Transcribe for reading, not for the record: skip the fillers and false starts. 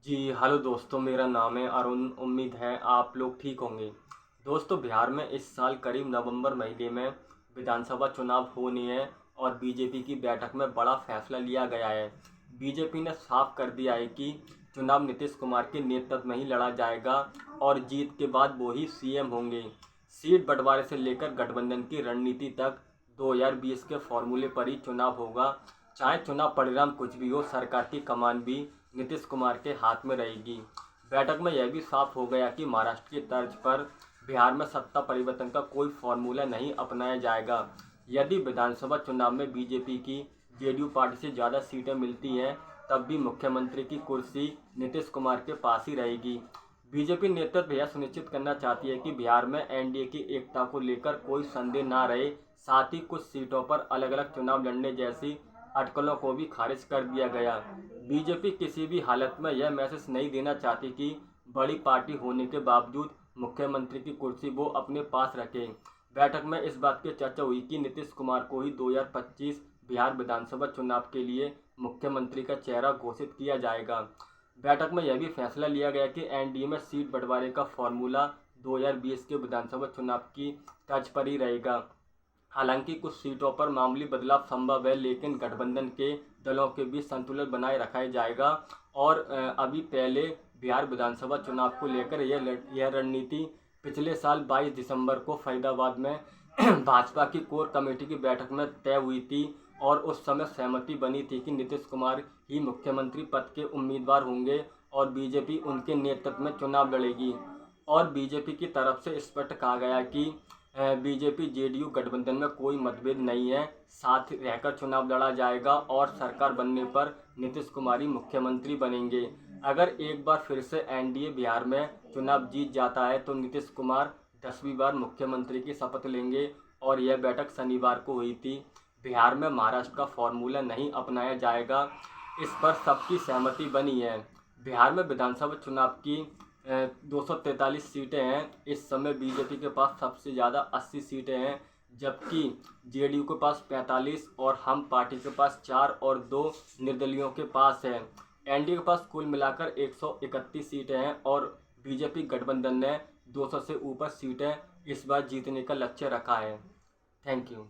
जी, hello दोस्तों, मेरा नाम है अरुण। उम्मीद है आप लोग ठीक होंगे। दोस्तों, बिहार में इस साल करीब नवंबर महीने में विधानसभा चुनाव होने हैं और बीजेपी की बैठक में बड़ा फैसला लिया गया है। बीजेपी ने साफ कर दिया है कि चुनाव नीतीश कुमार के नेतृत्व में ही लड़ा जाएगा और जीत के बाद वो ही सीएम होंगे। सीट बंटवारे से लेकर गठबंधन की रणनीति तक 2020 के फॉर्मूले पर ही चुनाव होगा। चाहे चुनाव परिणाम कुछ भी हो, सरकार की कमान भी नीतीश कुमार के हाथ में रहेगी। बैठक में यह भी साफ हो गया कि महाराष्ट्र की तर्ज पर बिहार में सत्ता परिवर्तन का कोई फॉर्मूला नहीं अपनाया जाएगा। यदि विधानसभा चुनाव में बीजेपी की जेडीयू पार्टी से ज़्यादा सीटें मिलती हैं, तब भी मुख्यमंत्री की कुर्सी नीतीश कुमार के पास ही रहेगी। बीजेपी नेतृत्व यह सुनिश्चित करना चाहती है कि बिहार में एनडीए की एकता को लेकर कोई संदेह ना रहे। साथ ही कुछ सीटों पर अलग अलग चुनाव लड़ने जैसी अटकलों को भी खारिज कर दिया गया। बीजेपी किसी भी हालत में यह मैसेज नहीं देना चाहती कि बड़ी पार्टी होने के बावजूद मुख्यमंत्री की कुर्सी वो अपने पास रखे। बैठक में इस बात की चर्चा हुई कि नीतीश कुमार को ही 2025 बिहार विधानसभा चुनाव के लिए मुख्यमंत्री का चेहरा घोषित किया जाएगा। बैठक में यह भी फैसला लिया गया कि एनडीए में सीट बंटवारे का फॉर्मूला 2020 के विधानसभा चुनाव की तर्ज पर ही रहेगा। हालांकि कुछ सीटों पर मामूली बदलाव संभव है, लेकिन गठबंधन के दलों के बीच संतुलन बनाए रखा जाएगा। और अभी पहले बिहार विधानसभा चुनाव को लेकर यह रणनीति पिछले साल 22 दिसंबर को फरीदाबाद में भाजपा की कोर कमेटी की बैठक में तय हुई थी और उस समय सहमति बनी थी कि नीतीश कुमार ही मुख्यमंत्री पद के उम्मीदवार होंगे और बीजेपी उनके नेतृत्व में चुनाव लड़ेगी। और बीजेपी की तरफ से स्पष्ट कहा गया कि बीजेपी जेडीयू गठबंधन में कोई मतभेद नहीं है, साथ रहकर चुनाव लड़ा जाएगा और सरकार बनने पर नीतीश कुमार ही मुख्यमंत्री बनेंगे। अगर एक बार फिर से एनडीए बिहार में चुनाव जीत जाता है तो नीतीश कुमार 10वीं बार मुख्यमंत्री की शपथ लेंगे। और यह बैठक शनिवार को हुई थी। बिहार में महाराष्ट्र का फॉर्मूला नहीं अपनाया जाएगा, इस पर सबकी सहमति बनी है। बिहार में विधानसभा चुनाव की 243 सीटें हैं। इस समय बीजेपी के पास सबसे ज़्यादा 80 सीटें हैं, जबकि जेडीयू के पास 45 और हम पार्टी के पास 4 और 2 निर्दलियों के पास है। एनडीए के पास कुल मिलाकर 131 सीटें हैं और बीजेपी गठबंधन ने 200 से ऊपर सीटें इस बार जीतने का लक्ष्य रखा है। Thank you.